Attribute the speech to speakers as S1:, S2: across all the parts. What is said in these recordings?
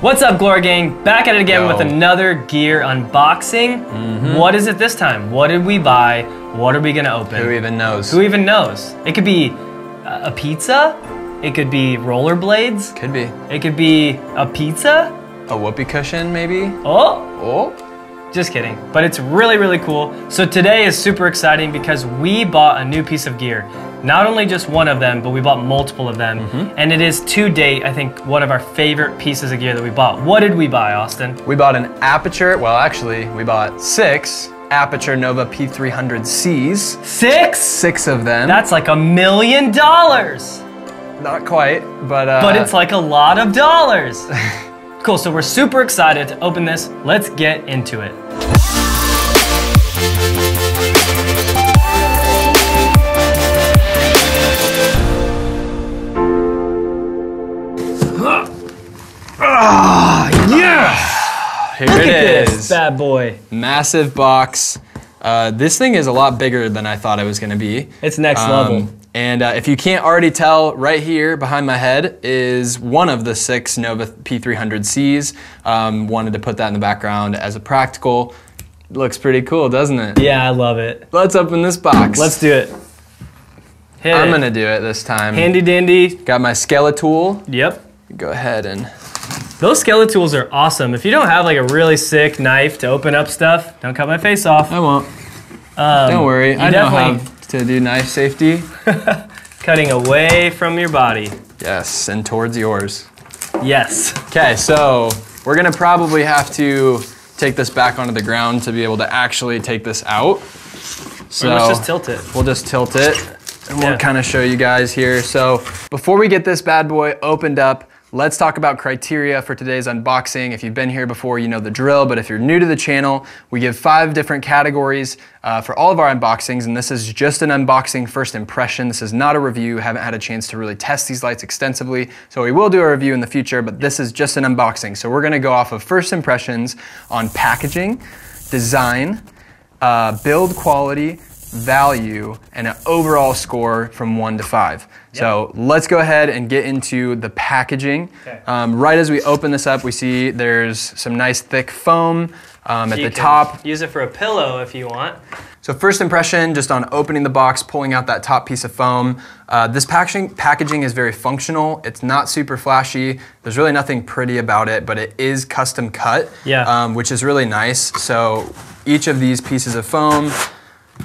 S1: What's up, Glory Gang? Back at it again with another gear unboxing. What is it this time? What did we buy? What are we gonna open?
S2: Who even knows?
S1: Who even knows? It could be a pizza. It could be rollerblades.
S2: Could be.
S1: It could be a pizza.
S2: A whoopee cushion, maybe?
S1: Oh. Just kidding. But it's really, really cool. So today is super exciting because we bought a new piece of gear. Not only just one of them, but we bought multiple of them. And it is to date, I think, one of our favorite pieces of gear that we bought. What did we buy, Austin?
S2: We bought an Aputure, well actually, we bought 6 Aputure Nova P300Cs.
S1: 6?
S2: 6 of them.
S1: That's like $1 million.
S2: Not quite, but
S1: it's like a lot of dollars. Cool, so we're super excited to open this. Let's get into it.
S2: Yeah! Here
S1: Look
S2: it
S1: at
S2: is.
S1: this bad boy.
S2: Massive box. This thing is a lot bigger than I thought it was gonna be.
S1: It's next level.
S2: And if you can't already tell, right here behind my head is one of the 6 Nova P300Cs. Wanted to put that in the background as a practical. Looks pretty cool, doesn't it?
S1: Yeah, I love it.
S2: Let's open this box.
S1: Let's do it.
S2: I'm gonna do it this time.
S1: Handy dandy.
S2: Got my Skeletool.
S1: Yep.
S2: Go ahead and...
S1: Those Skeletools are awesome. If you don't have like a really sick knife to open up stuff, don't cut my face off.
S2: I won't. Don't worry, I know how to do knife safety.
S1: Cutting away from your body.
S2: Yes, and towards yours.
S1: Yes.
S2: Okay, so we're gonna probably have to take this back onto the ground to be able to actually take this out. So
S1: let's just tilt it.
S2: We'll just tilt it and we'll kind of show you guys here. So before we get this bad boy opened up, let's talk about criteria for today's unboxing. If you've been here before, you know the drill, but if you're new to the channel, we give 5 different categories for all of our unboxings, and this is just an unboxing first impression. This is not a review. Haven't had a chance to really test these lights extensively, so we will do a review in the future, but this is just an unboxing. So we're gonna go off of first impressions on packaging, design, build quality, value, and an overall score from 1 to 5. So let's go ahead and get into the packaging. Right as we open this up, we see there's some nice thick foam at the top.
S1: Use it for a pillow if you want.
S2: So first impression, just on opening the box, pulling out that top piece of foam. This packaging is very functional. It's not super flashy. There's really nothing pretty about it, but it is custom cut, which is really nice. So each of these pieces of foam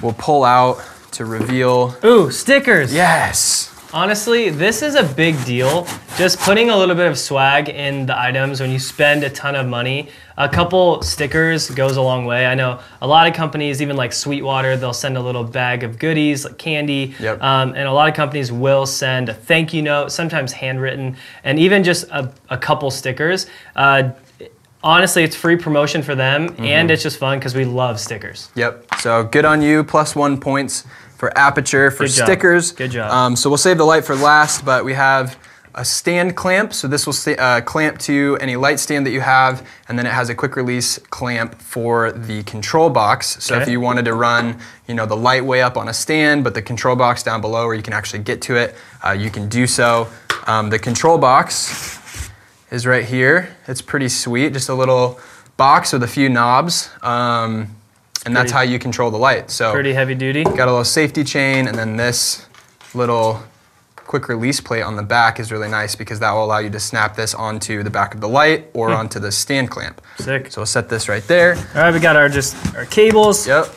S2: we'll pull out to reveal.
S1: Ooh, stickers.
S2: Yes.
S1: Honestly, this is a big deal. Just putting a little bit of swag in the items when you spend a ton of money. A couple stickers goes a long way. I know a lot of companies, even like Sweetwater, they'll send a little bag of goodies, like candy. And a lot of companies will send a thank you note, sometimes handwritten, and even just a couple stickers. Honestly, it's free promotion for them, and it's just fun because we love stickers.
S2: Yep, so good on you, +1 points for Aputure for stickers.
S1: Good job.
S2: So we'll save the light for last, but we have a stand clamp. So this will clamp to any light stand that you have, and then it has a quick release clamp for the control box. So if you wanted to run, the light way up on a stand, but the control box down below where you can actually get to it, you can do so. The control box is right here. It's pretty sweet, just a little box with a few knobs, and that's how you control the light. So
S1: pretty heavy duty.
S2: Got a little safety chain, and then this little quick release plate on the back is really nice because that will allow you to snap this onto the back of the light or onto the stand clamp.
S1: Sick.
S2: So we'll set this right there.
S1: All right, we got our cables.
S2: Yep.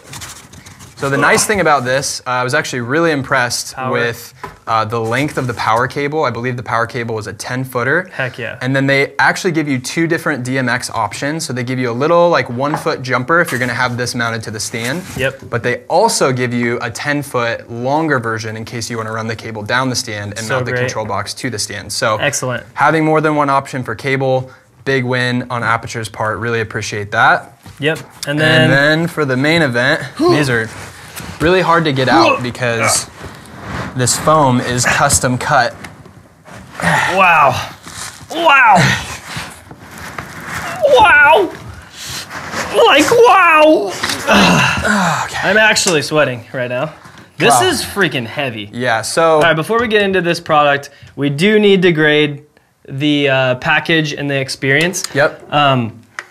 S2: So the nice thing about this, I was actually really impressed with the length of the power cable. I believe the power cable was a 10-footer.
S1: Heck yeah.
S2: And then they actually give you 2 different DMX options. So they give you a little 1-foot jumper if you're gonna have this mounted to the stand. But they also give you a 10-foot longer version in case you wanna run the cable down the stand and mount the control box to the stand. So
S1: excellent.
S2: Having more than one option for cable, big win on Aputure's part, really appreciate that.
S1: And then
S2: for the main event, these are really hard to get out because this foam is custom cut.
S1: Wow. Wow. Wow. Like, wow. I'm actually sweating right now. This is freaking heavy.
S2: Yeah, so.
S1: All right, before we get into this product, we do need to grade the package and the experience.
S2: Yep.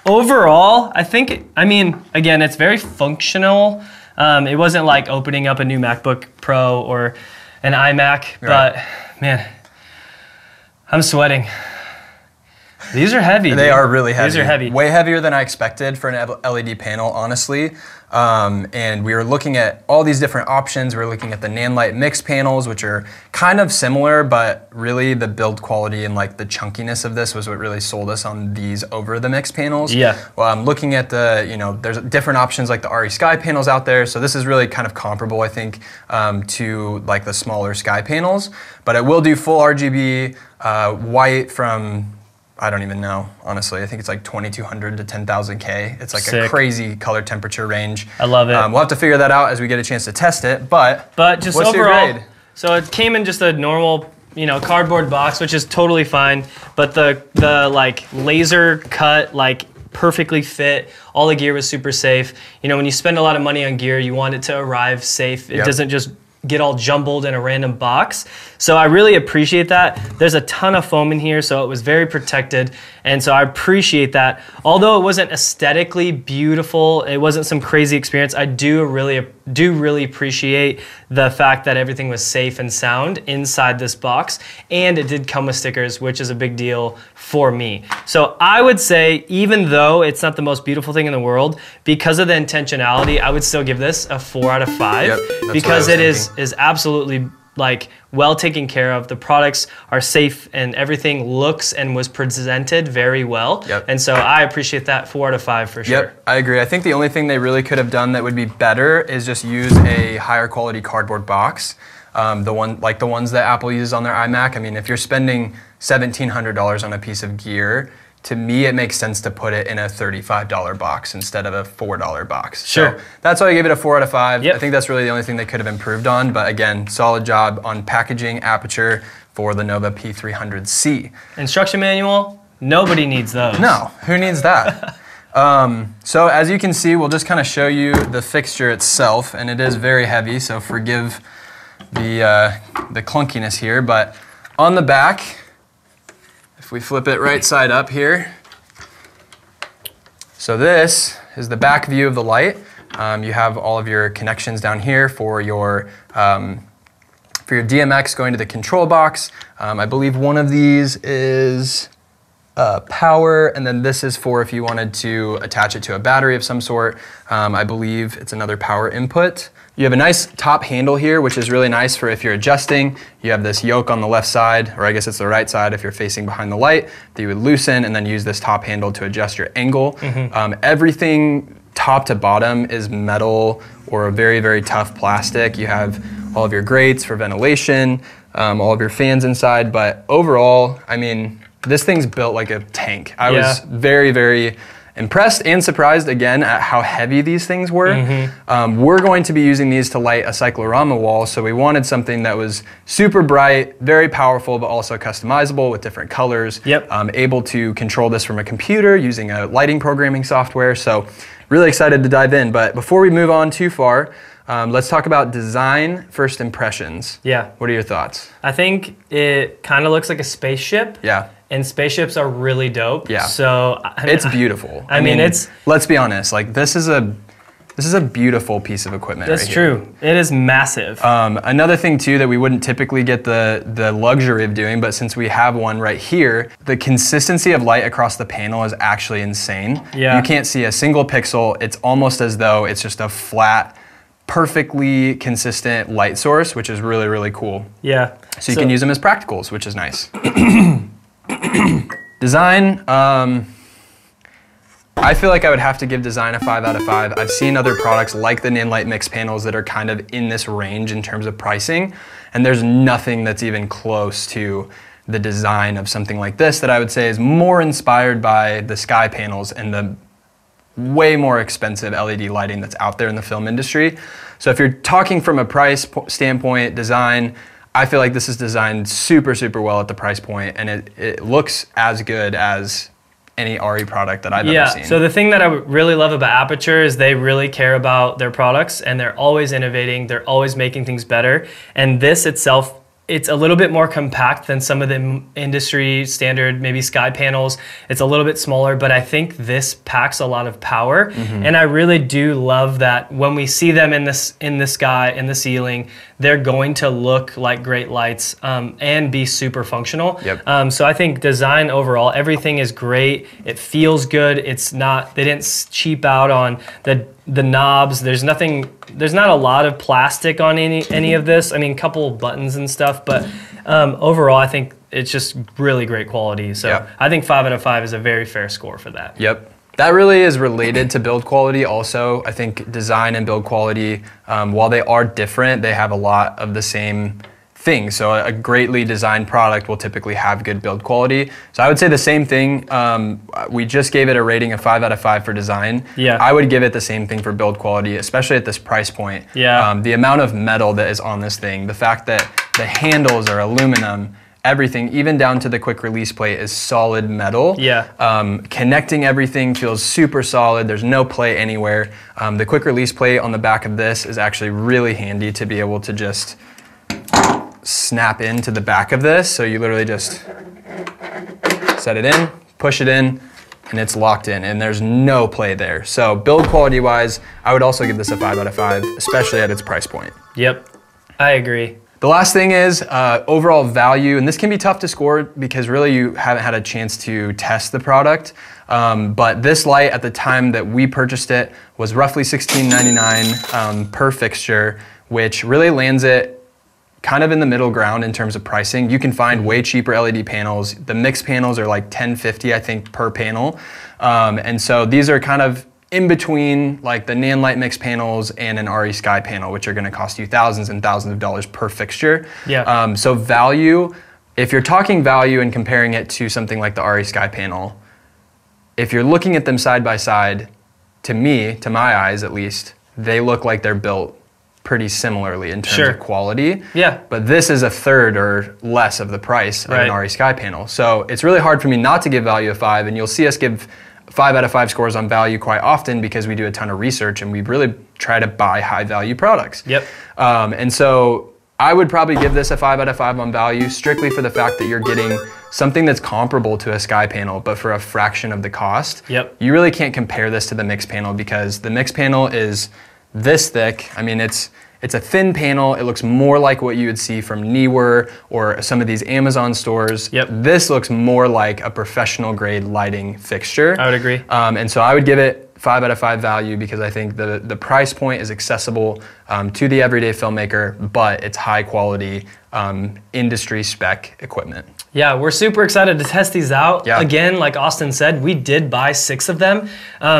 S1: Overall, I mean, again, it's very functional. It wasn't like opening up a new MacBook Pro or an iMac, but man, I'm sweating. These are heavy.
S2: They are really heavy.
S1: These are heavy.
S2: Way heavier than I expected for an LED panel, honestly. And we were looking at all these different options. We were looking at the Nanlite mix panels, which are kind of similar, but really the build quality and like the chunkiness of this was what really sold us on these over the mix panels.
S1: Yeah.
S2: Well, I'm looking at the, there's different options like the RE Sky panels out there. So this is really kind of comparable, I think, to like the smaller Sky panels. But it will do full RGB, white from, I don't even know, honestly. I think it's like 2200 to 10,000 K. It's like
S1: Sick.
S2: a crazy color temperature range.
S1: I love it.
S2: We'll have to figure that out as we get a chance to test it, but
S1: just
S2: what's
S1: overall,
S2: your grade?
S1: So it came in just a normal, cardboard box, which is totally fine. But the like laser cut, like perfectly fit. All the gear was super safe. When you spend a lot of money on gear, you want it to arrive safe. It doesn't just get all jumbled in a random box. So I really appreciate that. There's a ton of foam in here, so it was very protected. And so I appreciate that. Although it wasn't aesthetically beautiful, it wasn't some crazy experience, I do really appreciate the fact that everything was safe and sound inside this box. And it did come with stickers, which is a big deal for me. So I would say, even though it's not the most beautiful thing in the world, because of the intentionality, I would still give this a 4 out of 5.
S2: Yep,
S1: because it is absolutely like well taken care of. The products are safe and everything looks and was presented very well.
S2: Yep.
S1: And so I appreciate that 4 out of 5 for sure.
S2: Yep, I agree. I think the only thing they really could have done that would be better is just use a higher quality cardboard box. The ones that Apple uses on their iMac. I mean, if you're spending $1,700 on a piece of gear, to me, it makes sense to put it in a $35 box instead of a $4 box.
S1: Sure.
S2: So that's why I give it a 4 out of 5.
S1: Yep.
S2: I think that's really the only thing they could have improved on. But again, solid job on packaging aperture for the Nova P300C.
S1: Instruction manual, nobody needs those.
S2: No, who needs that? So as you can see, we'll just kind of show you the fixture itself, and it is very heavy, so forgive the clunkiness here. But on the back, if we flip it right side up here, so this is the back view of the light. You have all of your connections down here for your DMX going to the control box. I believe one of these is power, and then this is for if you wanted to attach it to a battery of some sort. I believe it's another power input. You have a nice top handle here, which is really nice for if you're adjusting. You have this yoke on the left side, or I guess it's the right side if you're facing behind the light, that you would loosen and then use this top handle to adjust your angle. Everything top to bottom is metal or a very, very tough plastic. You have all of your grates for ventilation, all of your fans inside, but overall, I mean, this thing's built like a tank. I was very, very impressed and surprised again at how heavy these things were. We're going to be using these to light a cyclorama wall, so we wanted something that was super bright, very powerful, but also customizable with different colors. Able to control this from a computer using a lighting programming software. So really excited to dive in. But before we move on too far, let's talk about design first impressions. What are your thoughts?
S1: I think it kind of looks like a spaceship. And spaceships are really dope. So
S2: it's beautiful.
S1: I mean, it's.
S2: Let's be honest. Like this is a beautiful piece of equipment.
S1: That's true. It is massive.
S2: Another thing too that we wouldn't typically get the luxury of doing, but since we have one right here, the consistency of light across the panel is actually insane. You can't see a single pixel. It's almost as though it's just a flat, perfectly consistent light source, which is really, really cool. So you can use them as practicals, which is nice. Design, I feel like I would have to give design a 5 out of 5. I've seen other products like the Nanlite mix panels that are kind of in this range in terms of pricing, and there's nothing that's even close to the design of something like this that I would say is more inspired by the Sky panels and the way more expensive LED lighting that's out there in the film industry. So if you're talking from a price standpoint, design, I feel like this is designed super, super well at the price point, and it looks as good as any RE product that I've ever seen.
S1: So the thing that I really love about Aputure is they really care about their products, and they're always innovating. They're always making things better. And this itself it's a little bit more compact than some of the industry standard, maybe sky panels. It's a little bit smaller, but I think this packs a lot of power. And I really do love that when we see them in the sky, in the ceiling, they're going to look like great lights and be super functional.
S2: Yep.
S1: So I think design overall, everything is great. It feels good. It's not, they didn't cheap out on the knobs. There's not a lot of plastic on any of this. I mean, a couple buttons and stuff, but overall, I think it's just really great quality. So
S2: yep.
S1: I think 5 out of 5 is a very fair score for that.
S2: Yep. That really is related to build quality also. I think design and build quality, while they are different, they have a lot of the same things. So a greatly designed product will typically have good build quality. So I would say the same thing. We just gave it a rating of 5 out of 5 for design.
S1: Yeah.
S2: I would give it the same thing for build quality, especially at this price point.
S1: Yeah.
S2: The amount of metal that is on this thing, the fact that the handles are aluminum, everything, even down to the quick release plate, is solid metal.
S1: Yeah.
S2: Connecting everything feels super solid. There's no play anywhere. The quick release plate on the back of this is actually really handy to be able to just snap into the back of this. So you literally just set it in, push it in, and it's locked in, and there's no play there. So build quality wise, I would also give this a 5 out of 5, especially at its price point.
S1: Yep, I agree.
S2: The last thing is overall value, and this can be tough to score because really you haven't had a chance to test the product. But this light at the time that we purchased it was roughly $16.99 per fixture, which really lands it kind of in the middle ground in terms of pricing. You can find way cheaper LED panels. The mixed panels are like $10.50, I think, per panel. And so these are kind of in between like the Nanlite mixed panels and an RE Sky panel, which are gonna cost you thousands and thousands of dollars per fixture.
S1: Yeah.
S2: So value, if you're talking value and comparing it to something like the RE Sky panel, if you're looking at them side by side, to me, to my eyes at least, they look like they're built pretty similarly in terms of quality.
S1: Yeah.
S2: But this is a third or less of the price of an RE Sky panel. So it's really hard for me not to give value a 5, and you'll see us give 5 out of 5 scores on value quite often because we do a ton of research and we really try to buy high value products.
S1: Yep.
S2: And so I would probably give this a 5 out of 5 on value, strictly for the fact that you're getting something that's comparable to a Sky panel, but for a fraction of the cost.
S1: Yep.
S2: You really can't compare this to the mixed panel because the mixed panel is this thick. I mean, it's a thin panel. It looks more like what you would see from Neewer or some of these Amazon stores.
S1: Yep.
S2: This looks more like a professional grade lighting fixture.
S1: I would agree.
S2: And so I would give it 5 out of 5 value because I think the price point is accessible to the everyday filmmaker, but it's high quality industry spec equipment.
S1: Yeah, we're super excited to test these out.
S2: Yeah.
S1: Again, like Austin said, we did buy 6 of them.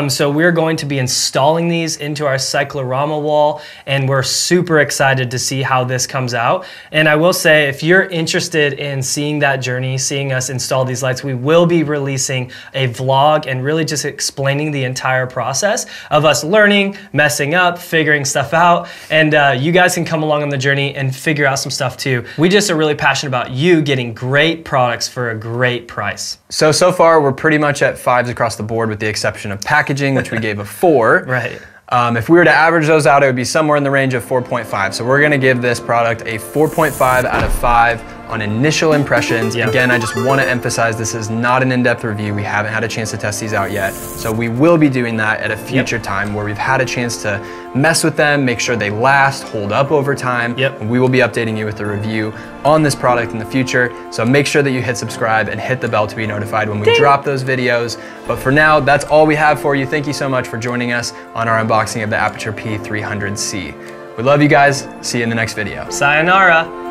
S1: So we're going to be installing these into our cyclorama wall, and we're super excited to see how this comes out. And I will say, if you're interested in seeing that journey, seeing us install these lights, we will be releasing a vlog and really just explaining the entire process of us learning, messing up, figuring stuff out. And you guys can come along on the journey and figure out some stuff too. We just are really passionate about you getting great products for a great price.
S2: So far we're pretty much at 5s across the board with the exception of packaging, which we gave a 4.
S1: Right.
S2: If we were to average those out, it would be somewhere in the range of 4.5. So we're gonna give this product a 4.5 out of 5 on initial impressions.
S1: Yep.
S2: Again, I just wanna emphasize this is not an in-depth review. We haven't had a chance to test these out yet. So we will be doing that at a future time where we've had a chance to mess with them, make sure they last, hold up over time.
S1: Yep.
S2: And we will be updating you with a review on this product in the future. So make sure that you hit subscribe and hit the bell to be notified when we drop those videos. But for now, that's all we have for you. Thank you so much for joining us on our unboxing of the Aputure P300C. We love you guys. See you in the next video.
S1: Sayonara.